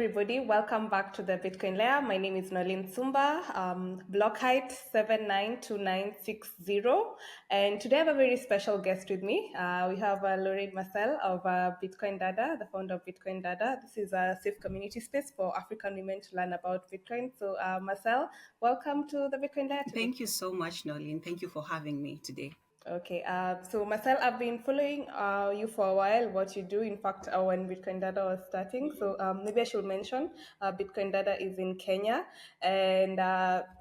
everybody. Welcome back to the Bitcoin Layer. My name is Noelyne Sumba, block height 792960. And today I have a very special guest with me. We have Lorraine Marcel of Bitcoin Dada, the founder of Bitcoin Dada. This is a safe community space for African women to learn about Bitcoin. So, Marcel, welcome to the Bitcoin Layer today. Thank you so much, Noelyne. Thank you for having me today. Okay, so Marcel, I've been following you for a while, what you do. In fact, when Bitcoin Dada was starting, so maybe I should mention Bitcoin Dada is in Kenya. And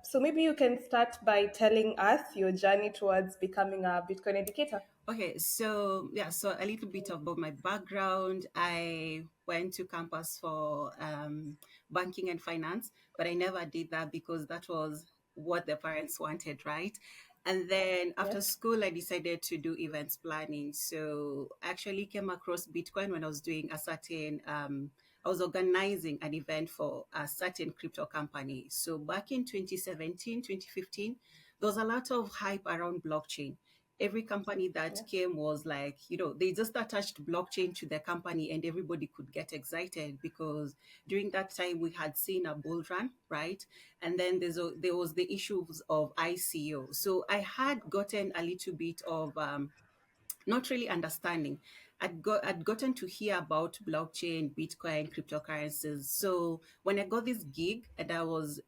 so maybe you can start by telling us your journey towards becoming a Bitcoin educator. Okay, so a little bit about my background. I went to campus for banking and finance, but I never did that because that was what the parents wanted, right? And then after Yes. school, I decided to do events planning. So I actually came across Bitcoin when I was doing a certain, I was organizing an event for a certain crypto company. So back in 2017, 2015, there was a lot of hype around blockchain. Every company that Yeah. came was like, they just attached blockchain to their company and everybody could get excited because during that time we had seen a bull run, right? And then there was the issues of ICO. So I had gotten a little bit of not really understanding. I'd gotten to hear about blockchain, Bitcoin, cryptocurrencies. So when I got this gig and I was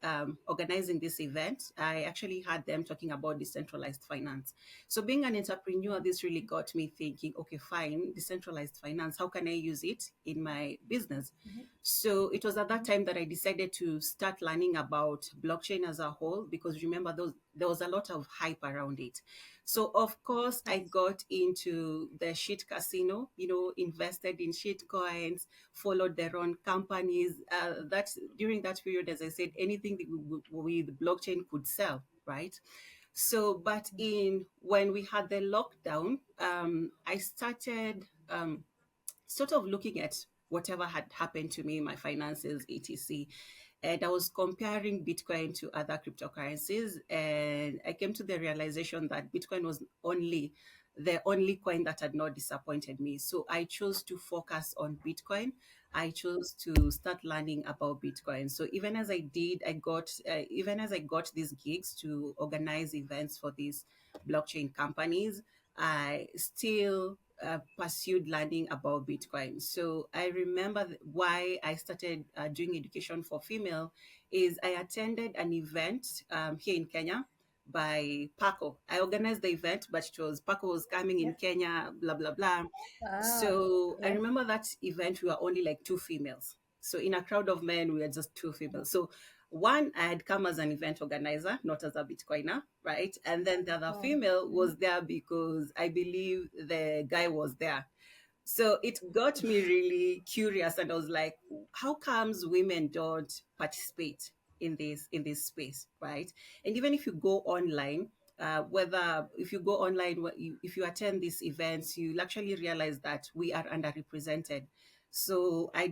organizing this event, I actually had them talking about decentralized finance. So being an entrepreneur, this really got me thinking, okay, fine, decentralized finance, how can I use it in my business? So it was at that time that I decided to start learning about blockchain as a whole, because remember, there was a lot of hype around it. So of course, I Yes. got into the shit casino, invested in shit coins, followed their own companies. That during that period, as I said, anything that with blockchain could sell, right? So, but in when we had the lockdown, I started sort of looking at whatever had happened to me, my finances, etc. And I was comparing Bitcoin to other cryptocurrencies, and I came to the realization that Bitcoin was the only coin that had not disappointed me. So I chose to focus on Bitcoin. I chose to start learning about Bitcoin. So even as I got these gigs to organize events for these blockchain companies, I still pursued learning about Bitcoin. So I remember why I started doing education for female is I attended an event here in Kenya by Paco. I organized the event, but it was Paco was coming in Yes. Kenya, blah blah blah. Ah, So I yes. remember that event we were only like two females. So in a crowd of men, we were just two females. So one, I had come as an event organizer, not as a Bitcoiner, right? And then the other Oh. female was there because I believe the guy was there. So it got me really curious, and I was like, how comes women don't participate in this space, right? And even if you go online, whether if you go online, if you attend these events, you'll actually realize that we are underrepresented. So I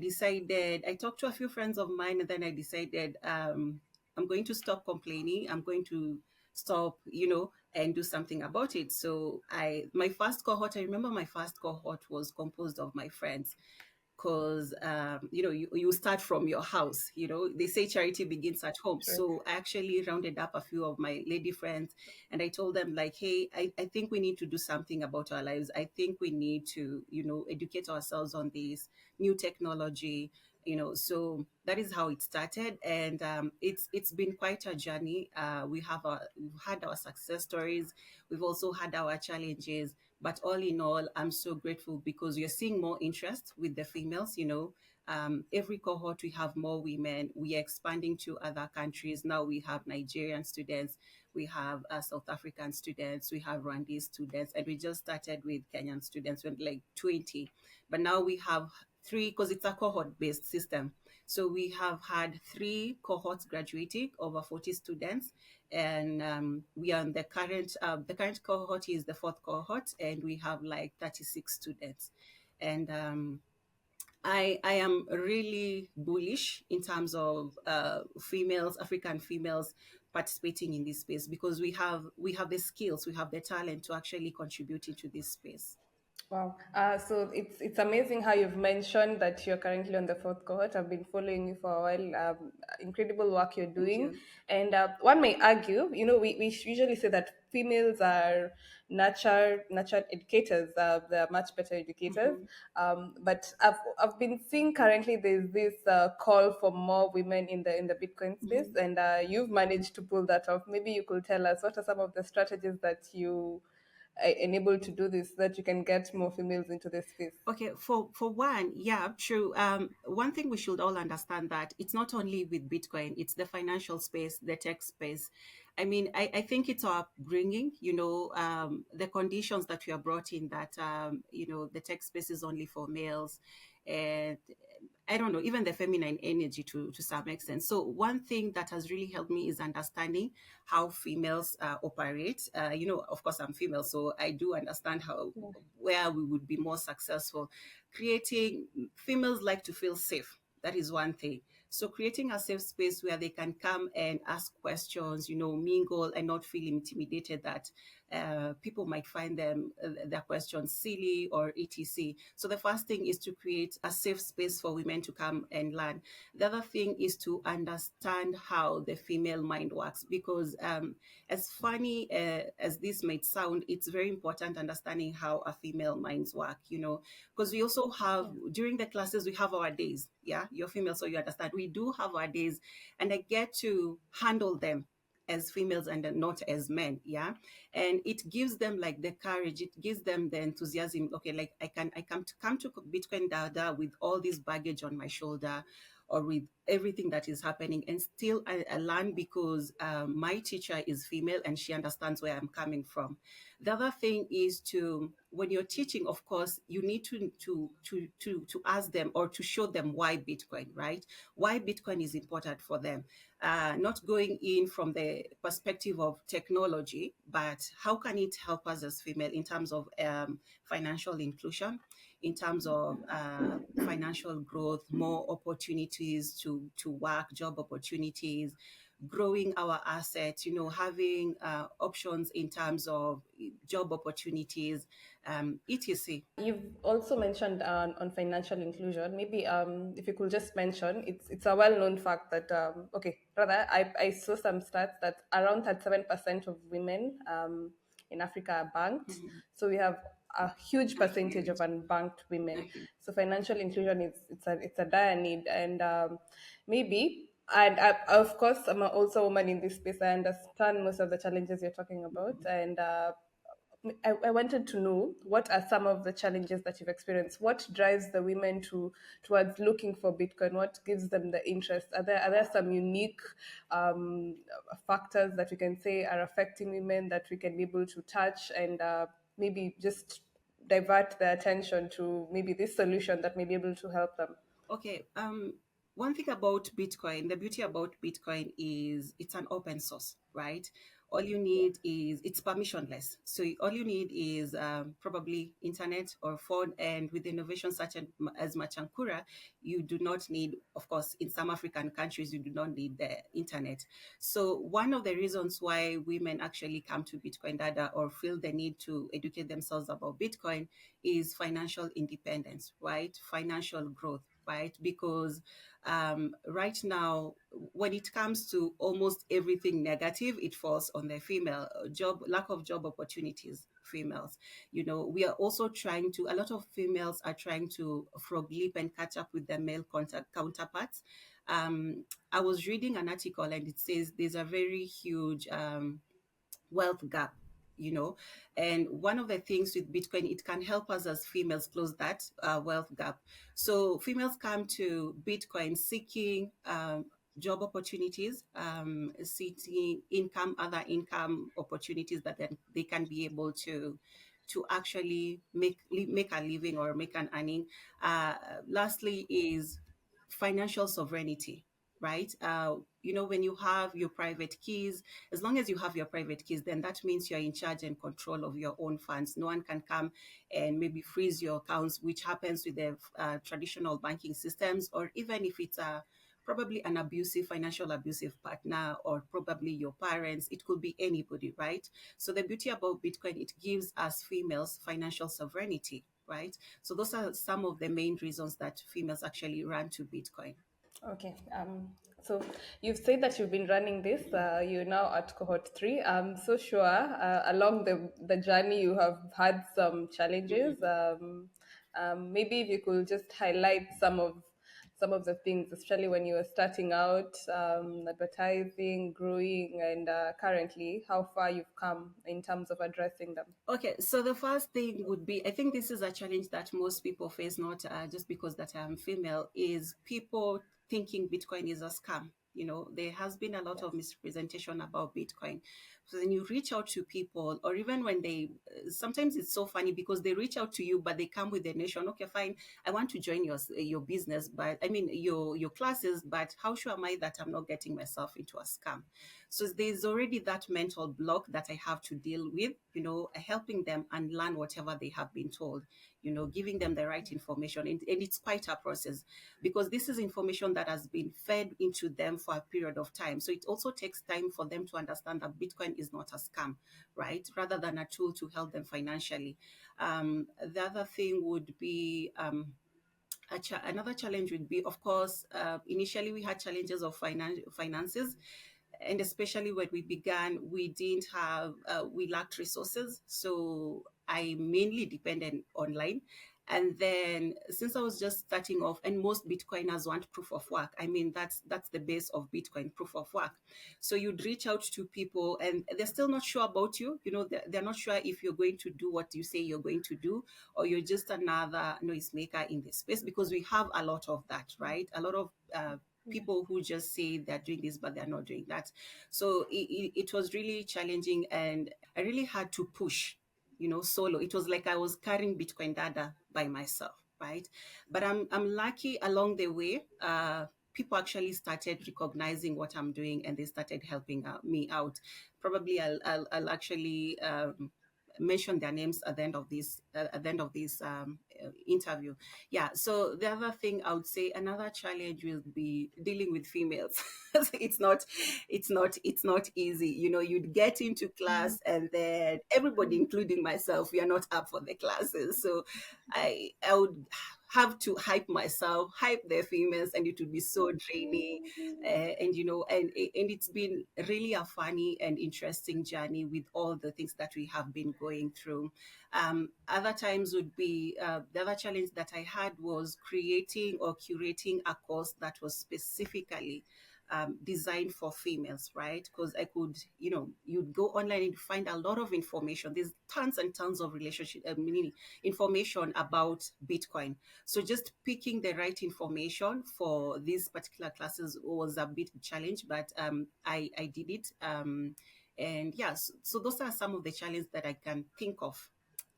talked to a few friends of mine, and then I decided I'm going to stop complaining. I'm going to stop, and do something about it. So my first cohort, I remember my first cohort was composed of my friends, because you start from your house. They say charity begins at home. True. So I actually rounded up a few of my lady friends, and I told them, like, hey, I think we need to do something about our lives. I think we need to educate ourselves on this new technology. So that is how it started, and it's been quite a journey. We've had our success stories, we've also had our challenges, but all in all, I'm so grateful because we're seeing more interest with the females. Every cohort we have more women. We are expanding to other countries. Now we have Nigerian students, we have South African students, we have Rwandese students, and we just started with Kenyan students, with like 20. But now we have three, because it's a cohort based system. So we have had three cohorts graduating, over 40 students, and we are in the current cohort is the fourth cohort, and we have like 36 students. And I am really bullish in terms of African females participating in this space, because we have the skills, we have the talent to actually contribute into this space. Wow. So it's amazing how you've mentioned that you're currently on the fourth cohort. I've been following you for a while. Incredible work you're Thank doing. you. And one may argue, we usually say that females are nurtured educators. They're much better educators. Hmm. But I've been seeing currently there's this call for more women in the Bitcoin space, Hmm. and you've managed to pull that off. Maybe you could tell us what are some of the strategies that you enable to do this, so that you can get more females into this space. Okay, for one, yeah, true. One thing we should all understand that it's not only with Bitcoin; it's the financial space, the tech space. I mean, I think it's our upbringing, the conditions that we are brought in that the tech space is only for males, and I don't know, even the feminine energy to some extent. So one thing that has really helped me is understanding how females operate. Of course, I'm female, so I do understand how Yeah. where we would be more successful. Creating Females like to feel safe. That is one thing. So creating a safe space where they can come and ask questions, mingle and not feel intimidated that people might find their questions silly or etc. So the first thing is to create a safe space for women to come and learn. The other thing is to understand how the female mind works, because as funny as this might sound, it's very important understanding how a female minds work, because we also have, Yeah. during the classes, we have our days. Yeah, you're female, so you understand. We do have our days, and I get to handle them as females and not as men. Yeah. And it gives them like the courage, it gives them the enthusiasm. Okay, like I come to Bitcoin data with all this baggage on my shoulder, or with everything that is happening, and still I learn because my teacher is female and she understands where I'm coming from. The other thing is, to when you're teaching, of course, you need to ask them or to show them why Bitcoin, right? Why Bitcoin is important for them. Not going in from the perspective of technology, but how can it help us as female in terms of financial inclusion, in terms of financial growth, more opportunities to work, job opportunities, growing our assets, having options in terms of job opportunities, etc. You've also mentioned on financial inclusion. Maybe if you could just mention, it's a well-known fact that okay, rather I saw some stats that around 37% of women in Africa are banked. Mhm. So we have a huge A percentage of huge, unbanked a women. huge. So financial inclusion is it's a dire need, and maybe. And of course, I'm also a woman in this space. I understand most of the challenges you're talking about, and I wanted to know what are some of the challenges that you've experienced. What drives the women towards looking for Bitcoin? What gives them the interest? Are there some unique factors that we can say are affecting women that we can be able to touch and maybe just divert their attention to maybe this solution that may be able to help them? Okay. One thing about Bitcoin, the beauty about Bitcoin is it's an open source, right? All you need is, it's permissionless. So all you need is probably internet or phone. And with innovations such as Machankura, you do not need, of course, in some African countries, you do not need the internet. So one of the reasons why women actually come to Bitcoin Data or feel the need to educate themselves about Bitcoin is financial independence, right? Financial growth, right? Because right now, when it comes to almost everything negative, it falls on the female. Lack of job opportunities, females. We are also trying to, a lot of females are trying to frog leap and catch up with their male counterparts. I was reading an article and it says there's a very huge wealth gap, and one of the things with Bitcoin, it can help us as females close that wealth gap. So females come to Bitcoin seeking job opportunities, seeking income, other income opportunities that then they can be able to actually make a living or make an earning. uh, Lastly is financial sovereignty, right? When you have your private keys, as long as you have your private keys, then that means you're in charge and control of your own funds. No one can come and maybe freeze your accounts, which happens with the traditional banking systems, or even if it's probably an financial abusive partner, or probably your parents. It could be anybody, right? So the beauty about Bitcoin, it gives us females financial sovereignty, right? So those are some of the main reasons that females actually run to Bitcoin. Okay. So you've said that you've been running this. You're now at cohort three. I'm so sure along the journey you have had some challenges. Maybe if you could just highlight some of the things, especially when you were starting out, advertising, growing, and currently how far you've come in terms of addressing them. Okay, so the first thing would be, I think this is a challenge that most people face, not just because that I'm female, is people thinking Bitcoin is a scam. You know, there has been a lot Yes. of misrepresentation about Bitcoin. So then you reach out to people, or even when they, sometimes it's so funny because they reach out to you, but they come with a nation. Okay, fine, I want to join your business, but I mean your classes, but how sure am I that I'm not getting myself into a scam? So there's already that mental block that I have to deal with, you know, helping them and learn whatever they have been told, you know, giving them the right information. And it's quite a process because this is information that has been fed into them for a period of time. So it also takes time for them to understand that Bitcoin is not a scam, right? Rather than a tool to help them financially. The other thing would be, another challenge would be, of course, initially we had challenges of finances, and especially when we began, we didn't have, we lacked resources. So I mainly depended online. And then since I was just starting off, and most Bitcoiners want proof of work. I mean, that's the base of Bitcoin, proof of work. So you'd reach out to people and they're still not sure about you. You know, they're not sure if you're going to do what you say you're going to do, or you're just another noisemaker in this space, because we have a lot of that, right? A lot of Yeah. people who just say they're doing this but they're not doing that. So it was really challenging, and I really had to push, you know, solo. It was like I was carrying Bitcoin data by myself, right? But I'm lucky along the way. People actually started recognizing what I'm doing and they started helping me out. Probably I'll actually mention their names at the end of this interview. Yeah. So the other thing I would say, another challenge will be dealing with females. It's not easy. You know, you'd get into class and then everybody, including myself, we are not up for the classes. So I would have to hype myself, hype the females, and it would be so draining. And you know, and it's been really a funny and interesting journey with all the things that we have been going through. Other times would be, the other challenge that I had was creating or curating a course that was specifically designed for females, right? Because I could, you know, you'd go online and find a lot of information. There's tons and tons of relationship, meaning information about Bitcoin. So just picking the right information for these particular classes was a bit challenge, but I did it. And yes, so those are some of the challenges that I can think of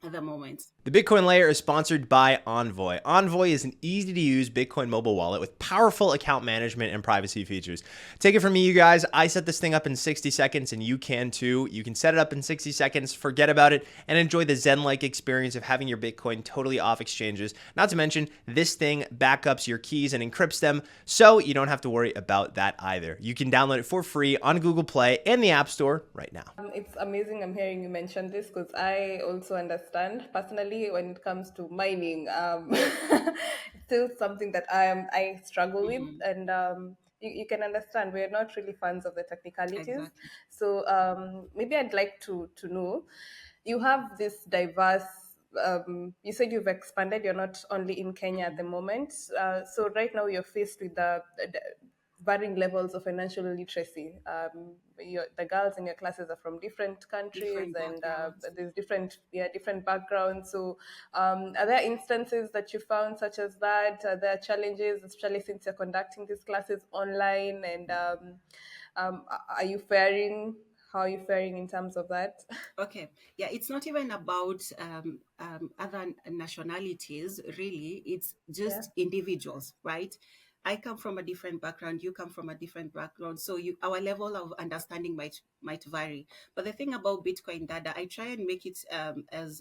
at the moment. The Bitcoin Layer is sponsored by Envoy. Envoy is an easy-to-use Bitcoin mobile wallet with powerful account management and privacy features. Take it from me, you guys. I set this thing up in 60 seconds, and you can too. You can set it up in 60 seconds, forget about it, and enjoy the Zen-like experience of having your Bitcoin totally off exchanges. Not to mention, this thing backups your keys and encrypts them, so you don't have to worry about that either. You can download it for free on Google Play and the App Store right now. It's amazing I'm hearing you mention this because I also understand personally when it comes to mining. It's still something that I struggle with, Mhm. and you can understand we're not really fans of the technicalities. Exactly. So maybe I'd like to know, you have this diverse. You said you've expanded. You're not only in Kenya at the Mhm. moment. So right now you're faced with the varying levels of financial literacy. The girls in your classes are from different countries, Different and backgrounds. there's different backgrounds. So, are there instances that you found such as that? Are there challenges, especially since you're conducting these classes online? And are you faring? How are you faring in terms of that? Okay. Yeah, it's not even about other nationalities, really. It's Yeah. just individuals, right? I come from a different background. You come from a different background. So our level of understanding might vary. But the thing about Bitcoin data, I try and make it as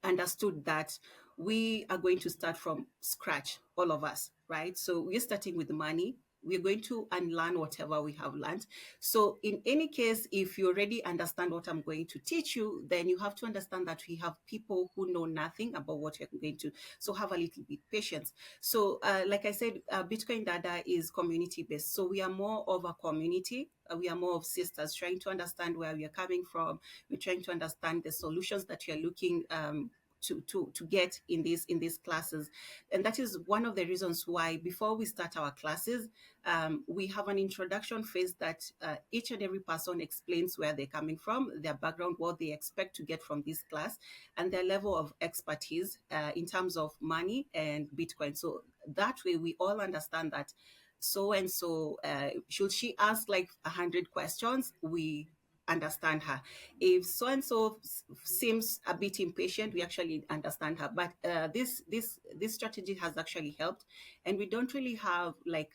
understood that we are going to start from scratch, all of us, right? So we're starting with money. we're going to unlearn whatever we have learned. So in any case, if you already understand what I'm going to teach you, then you have to understand that we have people who know nothing about what you're going to. So have a little bit patience. So like I said, Bitcoin Dada is community based. So we are more of a community. We are more of sisters trying to understand where we are coming from. We're trying to understand the solutions that you're looking to get in these classes. And that is one of the reasons why before we start our classes, we have an introduction phase that each and every person explains where they're coming from, their background, what they expect to get from this class, and their level of expertise in terms of money and Bitcoin. So that way we all understand that so and so, should she ask like 100 questions, we understand her. If so and so seems a bit impatient, we actually understand her. But this strategy has actually helped, and we don't really have like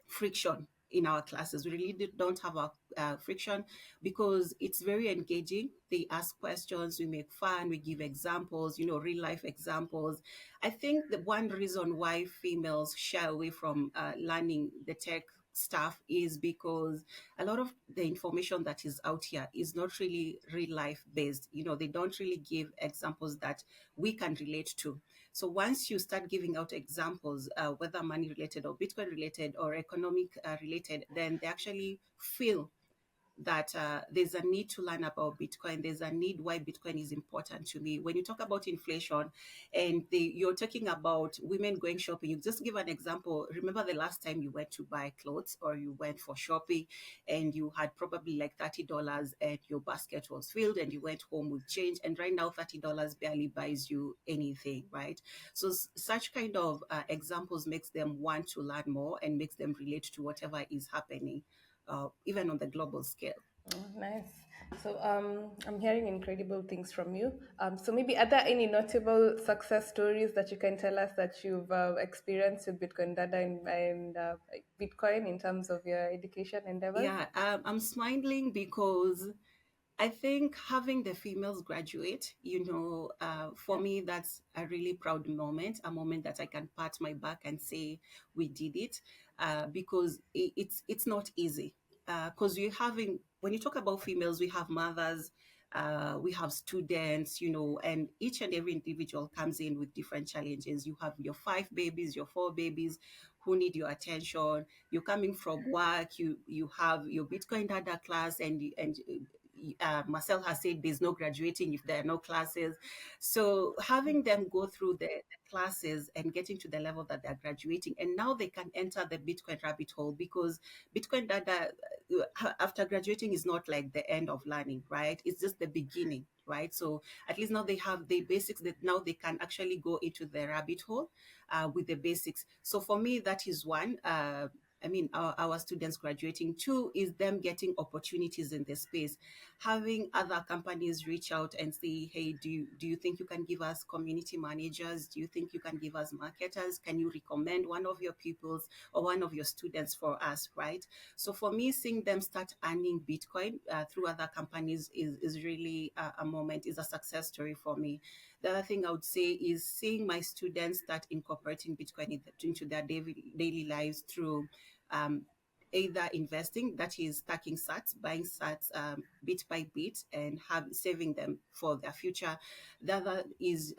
friction in our classes. We really don't have a friction because it's very engaging. They ask questions, we make fun, we give examples, real life examples. I think the one reason why females shy away from learning the tech stuff is because a lot of the information that is out here is not really real life based. They don't really give examples that we can relate to. So once you start giving out examples, whether money related or Bitcoin related or economic related, then they actually feel that there's a need to learn about Bitcoin. There's a need why Bitcoin is important to me. When you talk about inflation and you're talking about women going shopping, you just give an example. Remember the last time you went to buy clothes or you went for shopping and you had probably like $30 and your basket was filled and you went home with change. And right now, $30 barely buys you anything, right? So such kind of examples makes them want to learn more and makes them relate to whatever is happening even on the global scale. Oh, nice. So I'm hearing incredible things from you. So maybe are there any notable success stories that you can tell us that you've experienced with Bitcoin Dada and Bitcoin in terms of your education endeavors? Yeah, I'm smiling because I think having the females graduate, for me, that's a really proud moment, a moment that I can pat my back and say we did it, because it's not easy. Because when you talk about females, we have mothers, we have students, and each and every individual comes in with different challenges. You have your 5 babies, your 4 babies who need your attention. You're coming from work, you have your Bitcoin Dada class, and Marcel has said there's no graduating if there are no classes. So having them go through the classes and getting to the level that they're graduating, and now they can enter the Bitcoin rabbit hole, because Bitcoin Dada, after graduating, is not like the end of learning, right? It's just the beginning, right? So at least now they have the basics that now they can actually go into the rabbit hole with the basics. So for me, that is one. Our students graduating. Two is them getting opportunities in the space, having other companies reach out and say, hey, do you think you can give us community managers? Do you think you can give us marketers? Can you recommend one of your pupils or one of your students for us, right? So for me, seeing them start earning Bitcoin through other companies is really a moment, is a success story for me. The other thing I would say is seeing my students start incorporating Bitcoin into their daily lives through either investing, that is stacking sats, buying sats bit by bit, and saving them for their future. The other is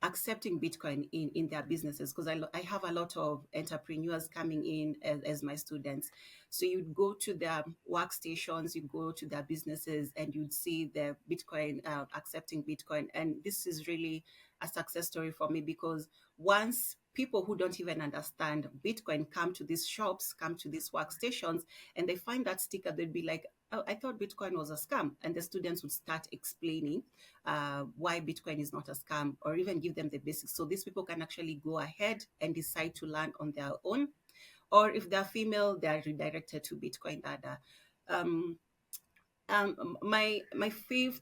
accepting Bitcoin in their businesses, because I have a lot of entrepreneurs coming in as my students. So you'd go to their workstations, you go to their businesses, and you'd see their Bitcoin, accepting Bitcoin. And this is really a success story for me, because once people who don't even understand Bitcoin come to these shops, come to these workstations, and they find that sticker, they'd be like, oh, I thought Bitcoin was a scam. And the students would start explaining why Bitcoin is not a scam, or even give them the basics. So these people can actually go ahead and decide to learn on their own. Or if they're female, they are redirected to Bitcoin Dada. My fifth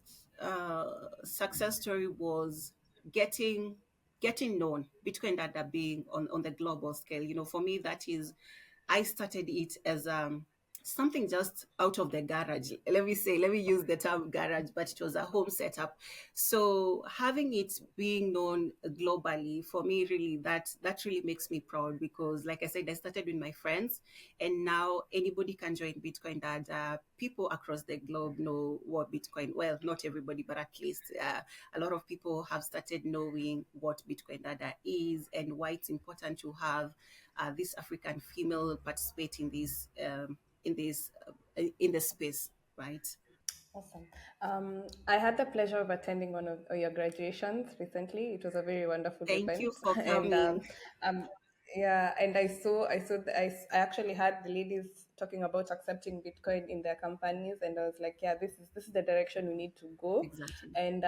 success story was getting known, Bitcoin Dada being on the global scale. For me, that is, I started it as something just out of the garage. Let me use the term garage, but it was a home setup. So having it being known globally, for me, really, that really makes me proud, because like I said, I started with my friends, and now anybody can join Bitcoin Dada. People across the globe know what Bitcoin, well, not everybody, but at least a lot of people have started knowing what Bitcoin Dada is and why it's important to have this African female participate in this space, right? Awesome. I had the pleasure of attending one of your graduations recently. It was a very wonderful Thank you event, for and coming. um, yeah, and I actually had the ladies talking about accepting Bitcoin in their companies, and I was like, yeah, this is the direction we need to go, Exactly. and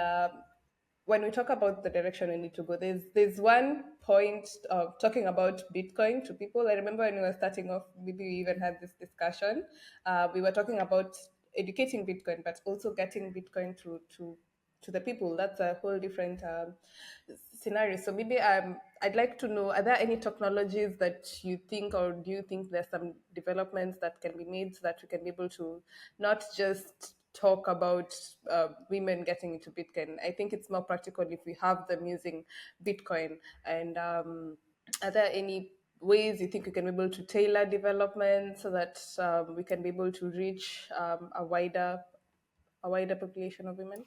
when we talk about the direction we need to go, there's one point of talking about Bitcoin to people. I remember when we were starting off, maybe we even had this discussion. We were talking about educating Bitcoin, but also getting Bitcoin to the people. That's a whole different scenario. So maybe I'd like to know: are there any technologies that you think, or do you think there's some developments that can be made so that we can be able to not just talk about women getting into Bitcoin? I think it's more practical if we have them using Bitcoin. And are there any ways you think we can be able to tailor development so that we can be able to reach a wider population of women?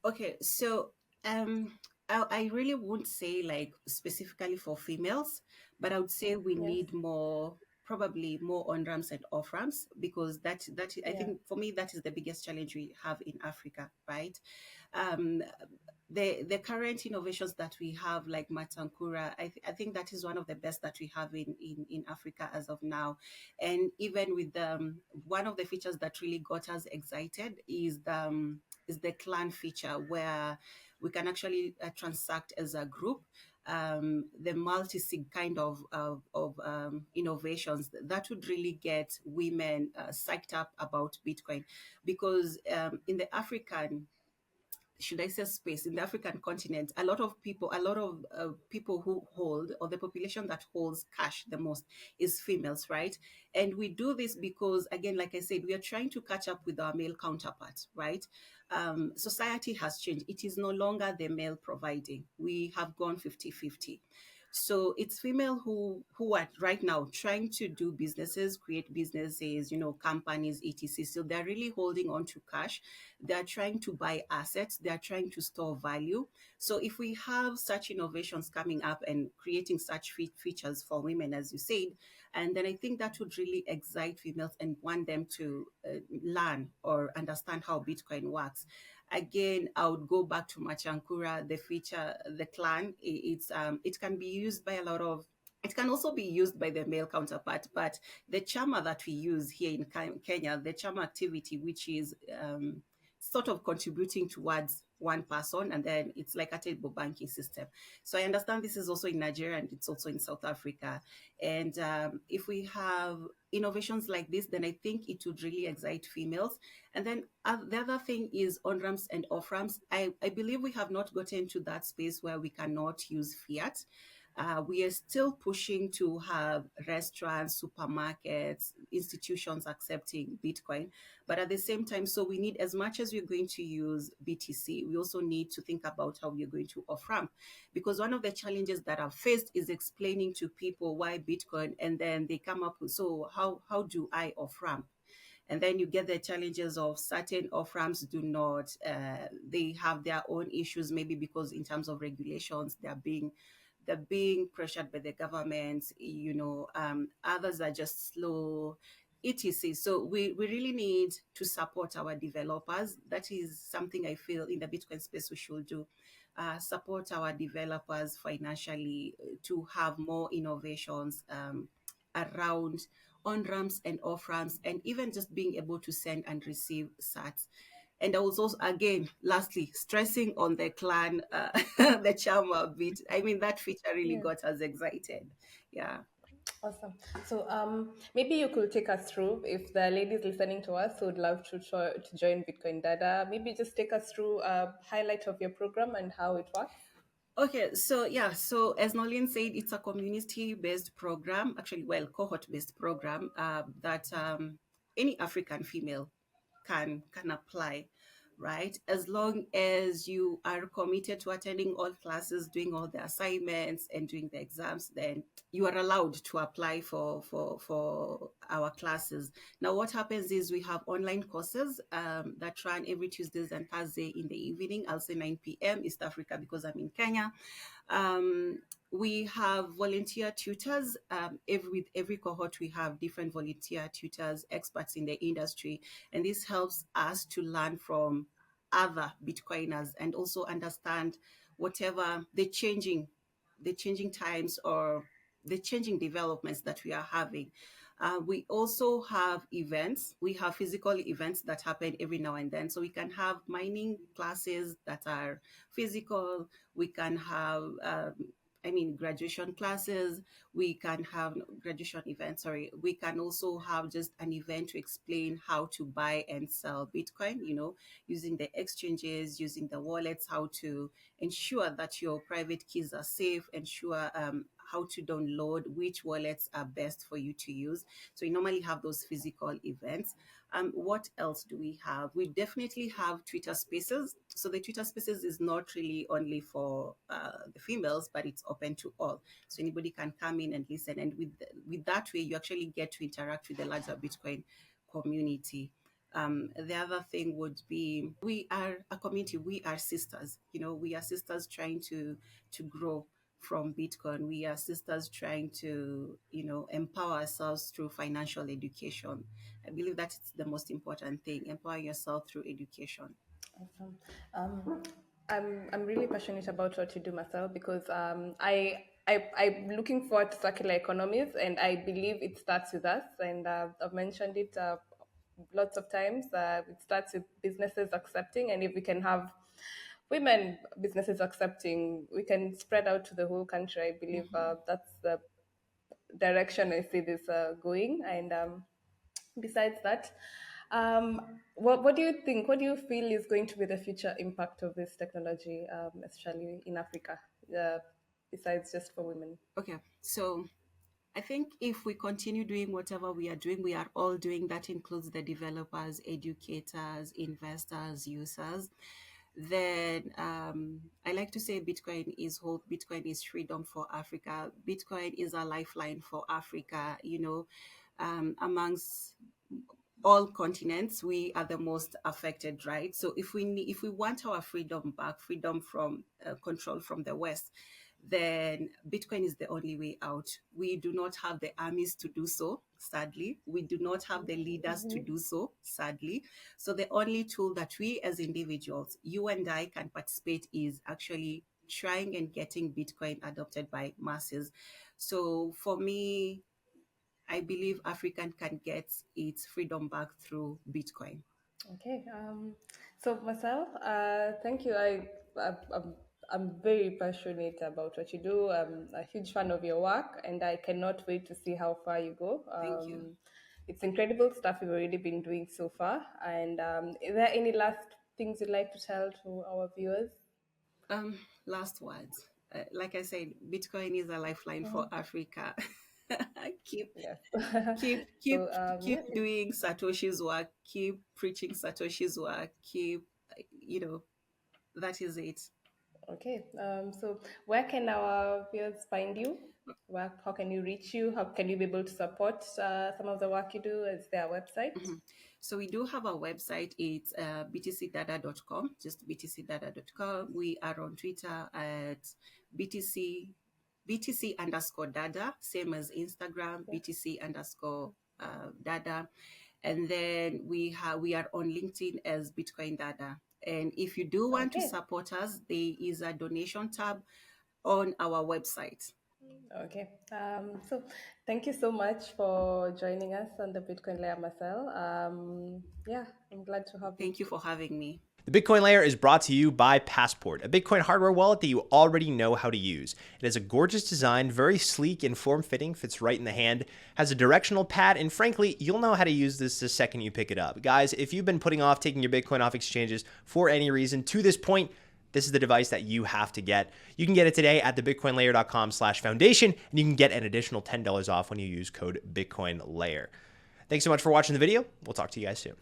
Okay, so I really won't say like specifically for females, but I would say we Yes. need more, probably more on ramps and off ramps, because that I Yeah. think for me that is the biggest challenge we have in Africa, right? Um, the current innovations that we have, like Matankura, I think that is one of the best that we have in Africa as of now. And even with one of the features that really got us excited is the clan feature, where we can actually transact as a group. The multi-sig kind of innovations that would really get women psyched up about Bitcoin, because in the African, should I say, space, in the African continent, a lot of people who hold, or the population that holds cash the most, is females, right? And we do this because, again, like I said, we are trying to catch up with our male counterparts, right? Society has changed. It is no longer the male providing. We have gone 50-50. So it's female who are right now trying to do businesses, create businesses, companies, etc. So they're really holding on to cash. They're trying to buy assets. They're trying to store value. So if we have such innovations coming up and creating such features for women, as you said, and then I think that would really excite females and want them to learn or understand how Bitcoin works. Again, I would go back to Machankura, the feature, the clan. It can be used by a lot of. It can also be used by the male counterpart, but the chama that we use here in Kenya, the chama activity, which is sort of contributing towards one person, and then it's like a table banking system. So I understand this is also in Nigeria and it's also in South Africa. And if we have innovations like this, then I think it would really excite females. And then the other thing is on ramps and off ramps. I believe we have not gotten to that space where we cannot use fiat. We are still pushing to have restaurants, supermarkets, institutions accepting Bitcoin. But at the same time, so we need, as much as we're going to use BTC, we also need to think about how we're going to off ramp. Because one of the challenges that I've faced is explaining to people why Bitcoin, and then they come up with, so how do I off ramp? And then you get the challenges of certain off ramps do not, they have their own issues, maybe because in terms of regulations, they're being pressured by the government, others are just slow, etc. So we really need to support our developers. That is something I feel in the Bitcoin space we should do. Support our developers financially to have more innovations around on ramps and off ramps, and even just being able to send and receive sats. And I was also, again, lastly, stressing on the clan, the charmer bit. I mean, that feature really Yeah. got us excited. Yeah. Awesome. So maybe you could take us through, if the ladies listening to us would love to join Bitcoin Dada, maybe just take us through a highlight of your program and how it works. Okay, so yeah, so as Noelyne said, it's a community-based program, actually, well, cohort-based program that any African female can apply, right? As long as you are committed to attending all classes, doing all the assignments, and doing the exams, then you are allowed to apply for our classes. Now, what happens is we have online courses that run every Tuesdays and Thursday in the evening. I'll say 9 p.m. East Africa because I'm in Kenya. We have volunteer tutors. With every cohort, we have different volunteer tutors, experts in the industry, and this helps us to learn from other Bitcoiners and also understand whatever the changing times or the changing developments that we are having. We also have events. We have physical events that happen every now and then. So we can have mining classes that are physical. We can have graduation classes. We can have graduation events. Sorry, we can also have just an event to explain how to buy and sell Bitcoin, using the exchanges, using the wallets, how to ensure that your private keys are safe, ensure how to download, which wallets are best for you to use. So we normally have those physical events. What else do we have? We definitely have Twitter Spaces. So the Twitter Spaces is not really only for the females, but it's open to all. So anybody can come in and listen. And with that way, you actually get to interact with the larger Bitcoin community. The other thing would be, we are a community. We are sisters. We are sisters trying to grow from Bitcoin. We are sisters trying to, empower ourselves through financial education. I believe that's the most important thing. Empower yourself through education. Awesome. I'm really passionate about what you do, Marcel, because I'm looking forward to circular economies, and I believe it starts with us. And I've mentioned it lots of times. It starts with businesses accepting, and if we can have women businesses accepting, we can spread out to the whole country. I believe that's the direction I see this going. And besides that, what do you think? What do you feel is going to be the future impact of this technology, especially in Africa, besides just for women? Okay, so I think if we continue doing whatever we are doing, we are all doing, that includes the developers, educators, investors, users, then I like to say Bitcoin is hope, Bitcoin is freedom for Africa, Bitcoin is a lifeline for Africa. Amongst all continents, we are the most affected, right? So if we want our freedom back, freedom from control from the West, then Bitcoin is the only way out. We do not have the armies to do so, sadly. We do not have the leaders to do so, sadly. So the only tool that we as individuals, you and I, can participate is actually trying and getting Bitcoin adopted by masses. So for me, I believe Africa can get its freedom back through Bitcoin. Okay. So Marcel, thank you. I'm very passionate about what you do. I'm a huge fan of your work, and I cannot wait to see how far you go. Thank you. It's incredible stuff you've already been doing so far. And is there any last things you'd like to tell to our viewers? Last words. Like I said, Bitcoin is a lifeline for Africa. keep Yes. So, doing Satoshi's work. Keep preaching Satoshi's work. Keep, that is it. Okay. So where can our viewers find you? How can you reach you? How can you be able to support some of the work you do? Is there a website? So we do have a website. It's btcdada.com, just btcdada.com. We are on Twitter at BTC underscore dada, same as Instagram, BTC underscore dada. And then we are on LinkedIn as Bitcoin Dada. And if you do want to support us, there is a donation tab on our website. Okay. So thank you so much for joining us on the Bitcoin Layer, Marcel. I'm glad to have you. Thank you for having me. The Bitcoin Layer is brought to you by Passport, a Bitcoin hardware wallet that you already know how to use. It has a gorgeous design, very sleek and form-fitting, fits right in the hand, has a directional pad, and frankly, you'll know how to use this the second you pick it up. Guys, if you've been putting off taking your Bitcoin off exchanges for any reason to this point, this is the device that you have to get. You can get it today at thebitcoinlayer.com/foundation, and you can get an additional $10 off when you use code BitcoinLayer. Thanks so much for watching the video. We'll talk to you guys soon.